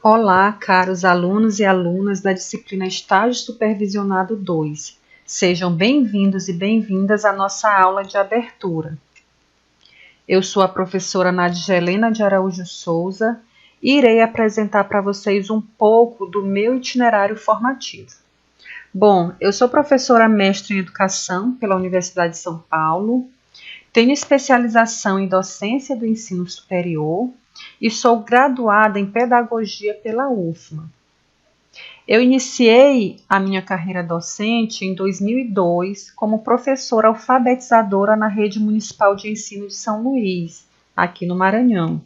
Olá, caros alunos e alunas da disciplina Estágio Supervisionado 2. Sejam bem-vindos e bem-vindas à nossa aula de abertura. Eu sou a professora Nadjelena de Araújo Souza e irei apresentar para vocês um pouco do meu itinerário formativo. Bom, eu sou professora mestre em Educação pela Universidade de São Paulo, tenho especialização em Docência do Ensino Superior e sou graduada em Pedagogia pela UFMA. Eu iniciei a minha carreira docente em 2002 como professora alfabetizadora na Rede Municipal de Ensino de São Luís, aqui no Maranhão.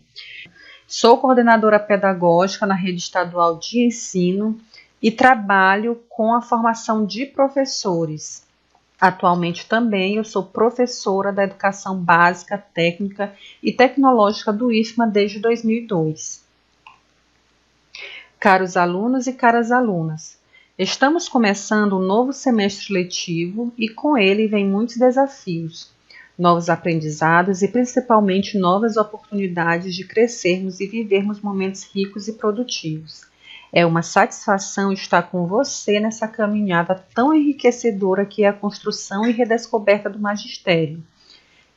Sou coordenadora pedagógica na Rede Estadual de Ensino e trabalho com a formação de professores. Atualmente também eu sou professora da Educação Básica, Técnica e Tecnológica do IFMA desde 2002. Caros alunos e caras alunas, estamos começando um novo semestre letivo e com ele vem muitos desafios, novos aprendizados e principalmente novas oportunidades de crescermos e vivermos momentos ricos e produtivos. É uma satisfação estar com você nessa caminhada tão enriquecedora que é a construção e redescoberta do magistério.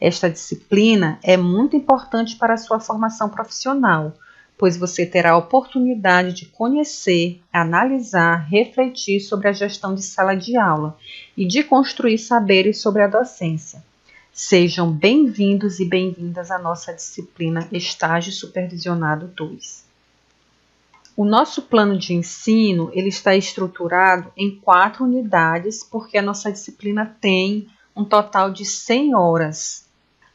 Esta disciplina é muito importante para a sua formação profissional, pois você terá a oportunidade de conhecer, analisar, refletir sobre a gestão de sala de aula e de construir saberes sobre a docência. Sejam bem-vindos e bem-vindas à nossa disciplina Estágio Supervisionado 2. O nosso plano de ensino ele está estruturado em 4 unidades, porque a nossa disciplina tem um total de 100 horas.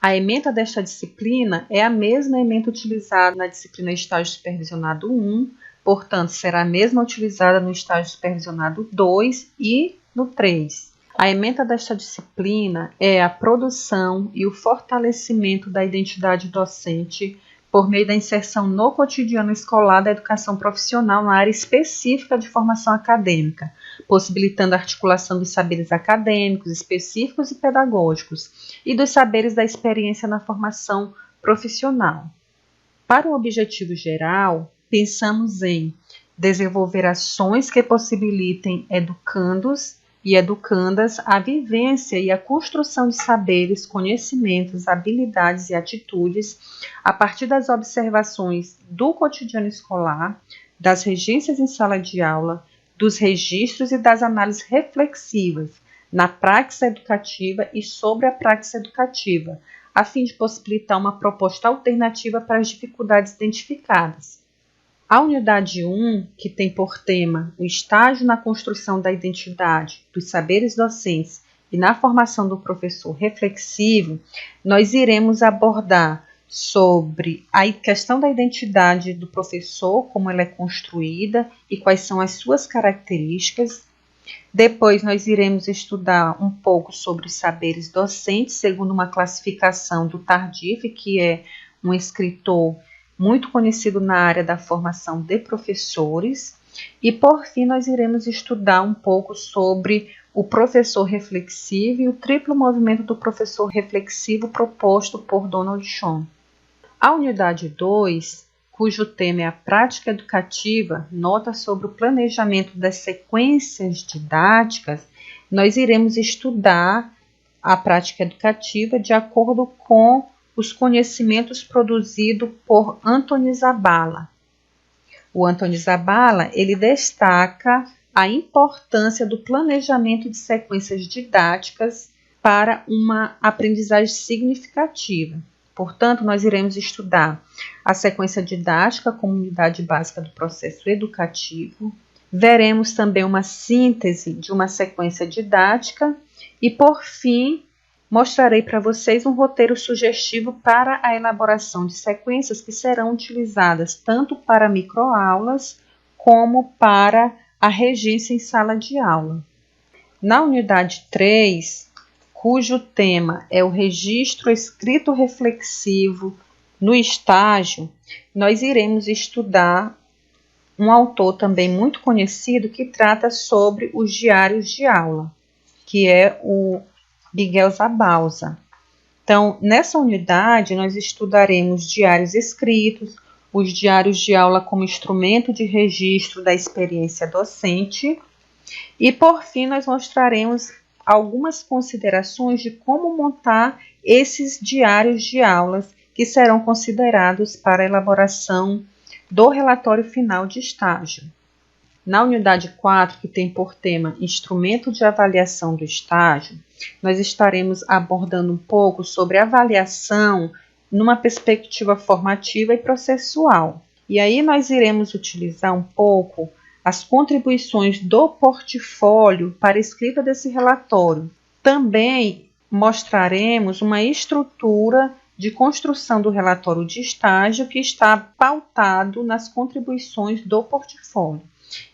A ementa desta disciplina é a mesma ementa utilizada na disciplina Estágio Supervisionado 1, portanto, será a mesma utilizada no Estágio Supervisionado 2 e no 3. A ementa desta disciplina é a produção e o fortalecimento da identidade docente por meio da inserção no cotidiano escolar da educação profissional na área específica de formação acadêmica, possibilitando a articulação dos saberes acadêmicos, específicos e pedagógicos, e dos saberes da experiência na formação profissional. Para o objetivo geral, pensamos em desenvolver ações que possibilitem educandos e educandas a vivência e a construção de saberes, conhecimentos, habilidades e atitudes a partir das observações do cotidiano escolar, das regências em sala de aula, dos registros e das análises reflexivas na praxis educativa e sobre a praxis educativa, a fim de possibilitar uma proposta alternativa para as dificuldades identificadas. A unidade 1, que tem por tema o estágio na construção da identidade, dos saberes docentes e na formação do professor reflexivo, nós iremos abordar sobre a questão da identidade do professor, como ela é construída e quais são as suas características. Depois nós iremos estudar um pouco sobre os saberes docentes, segundo uma classificação do Tardif, que é um escritor muito conhecido na área da formação de professores. E, por fim, nós iremos estudar um pouco sobre o professor reflexivo e o triplo movimento do professor reflexivo proposto por Donald Schoen. A unidade 2, cujo tema é a prática educativa, nota sobre o planejamento das sequências didáticas, nós iremos estudar a prática educativa de acordo com os conhecimentos produzidos por Anthony Zabala. O Anthony Zabala, ele destaca a importância do planejamento de sequências didáticas para uma aprendizagem significativa. Portanto, nós iremos estudar a sequência didática como unidade básica do processo educativo. Veremos também uma síntese de uma sequência didática e, por fim, mostrarei para vocês um roteiro sugestivo para a elaboração de sequências que serão utilizadas tanto para microaulas como para a regência em sala de aula. Na unidade 3, cujo tema é o registro escrito reflexivo no estágio, nós iremos estudar um autor também muito conhecido que trata sobre os diários de aula, que é o Miguel Zabalza. Então, nessa unidade, nós estudaremos diários escritos, os diários de aula como instrumento de registro da experiência docente. E, por fim, nós mostraremos algumas considerações de como montar esses diários de aulas que serão considerados para a elaboração do relatório final de estágio. Na unidade 4, que tem por tema Instrumento de Avaliação do Estágio, nós estaremos abordando um pouco sobre avaliação numa perspectiva formativa e processual. E aí nós iremos utilizar um pouco as contribuições do portfólio para a escrita desse relatório. Também mostraremos uma estrutura de construção do relatório de estágio que está pautado nas contribuições do portfólio.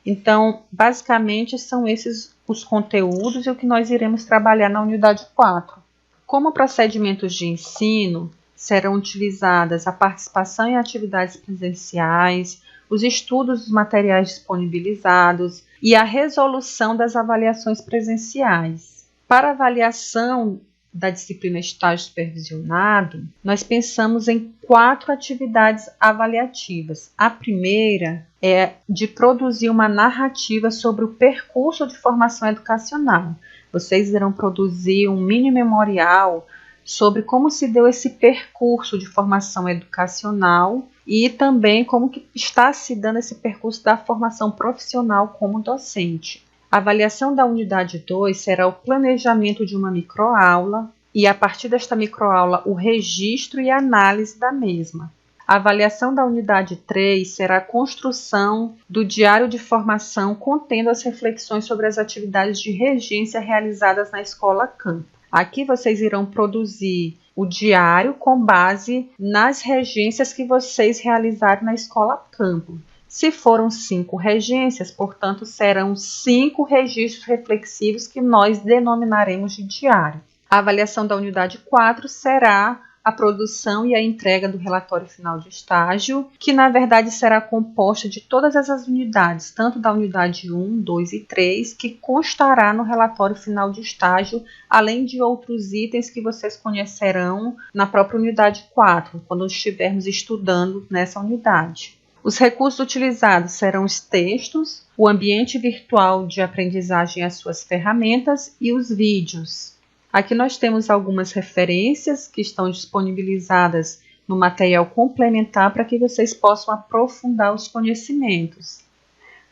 Então, basicamente, são esses os conteúdos e o que nós iremos trabalhar na unidade 4. Como procedimentos de ensino, serão utilizadas a participação em atividades presenciais, os estudos dos materiais disponibilizados e a resolução das avaliações presenciais. Para avaliação da disciplina estágio supervisionado, nós pensamos em 4 atividades avaliativas. A primeira é de produzir uma narrativa sobre o percurso de formação educacional. Vocês irão produzir um mini memorial sobre como se deu esse percurso de formação educacional e também como que está se dando esse percurso da formação profissional como docente. A avaliação da unidade 2 será o planejamento de uma microaula e, a partir desta microaula, o registro e análise da mesma. A avaliação da unidade 3 será a construção do diário de formação contendo as reflexões sobre as atividades de regência realizadas na escola campo. Aqui vocês irão produzir o diário com base nas regências que vocês realizaram na escola campo. Se foram 5 regências, portanto, serão 5 registros reflexivos que nós denominaremos de diário. A avaliação da unidade 4 será a produção e a entrega do relatório final de estágio, que na verdade será composta de todas essas unidades, tanto da unidade 1, 2 e 3, que constará no relatório final de estágio, além de outros itens que vocês conhecerão na própria unidade 4, quando estivermos estudando nessa unidade. Os recursos utilizados serão os textos, o ambiente virtual de aprendizagem e as suas ferramentas e os vídeos. Aqui nós temos algumas referências que estão disponibilizadas no material complementar para que vocês possam aprofundar os conhecimentos.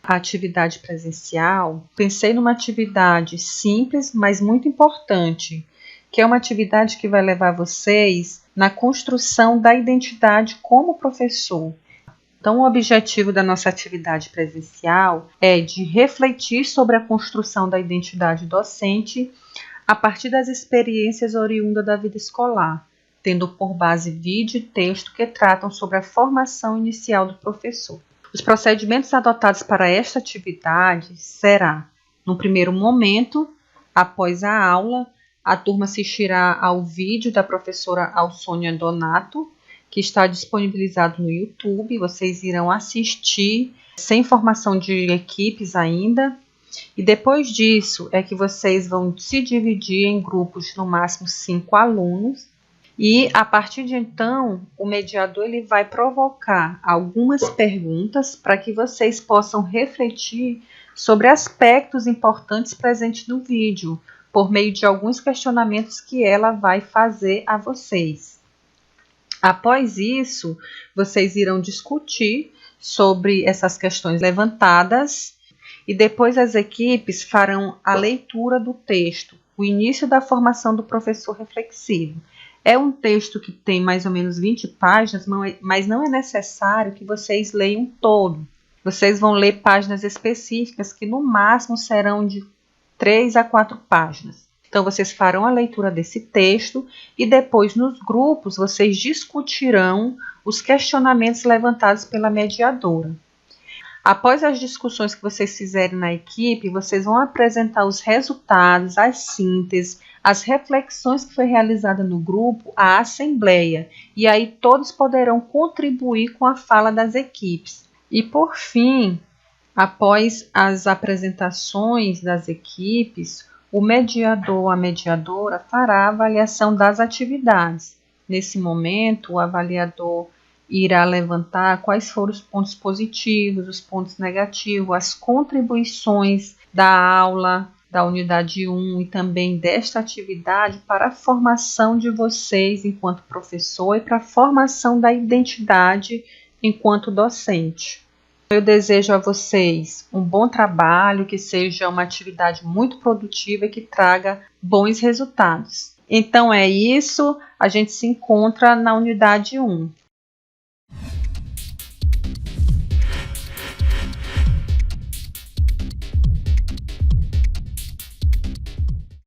A atividade presencial, pensei numa atividade simples, mas muito importante, que é uma atividade que vai levar vocês na construção da identidade como professor. Então, o objetivo da nossa atividade presencial é de refletir sobre a construção da identidade docente a partir das experiências oriundas da vida escolar, tendo por base vídeo e texto que tratam sobre a formação inicial do professor. Os procedimentos adotados para esta atividade será, no primeiro momento, após a aula, a turma assistirá ao vídeo da professora Alsônia Donato, que está disponibilizado no YouTube. Vocês irão assistir sem formação de equipes ainda. E depois disso é que vocês vão se dividir em grupos de no máximo 5 alunos. E a partir de então, o mediador ele vai provocar algumas perguntas para que vocês possam refletir sobre aspectos importantes presentes no vídeo, por meio de alguns questionamentos que ela vai fazer a vocês. Após isso, vocês irão discutir sobre essas questões levantadas e depois as equipes farão a leitura do texto, o início da formação do professor reflexivo. É um texto que tem mais ou menos 20 páginas, mas não é necessário que vocês leiam todo. Vocês vão ler páginas específicas que no máximo serão de 3 a 4 páginas. Então, vocês farão a leitura desse texto e depois, nos grupos, vocês discutirão os questionamentos levantados pela mediadora. Após as discussões que vocês fizerem na equipe, vocês vão apresentar os resultados, as sínteses, as reflexões que foi realizada no grupo à assembleia. E aí todos poderão contribuir com a fala das equipes. E por fim, após as apresentações das equipes, o mediador ou a mediadora fará a avaliação das atividades. Nesse momento, o avaliador irá levantar quais foram os pontos positivos, os pontos negativos, as contribuições da aula da unidade 1 e também desta atividade para a formação de vocês enquanto professor e para a formação da identidade enquanto docente. Eu desejo a vocês um bom trabalho, que seja uma atividade muito produtiva e que traga bons resultados. Então é isso, a gente se encontra na unidade 1.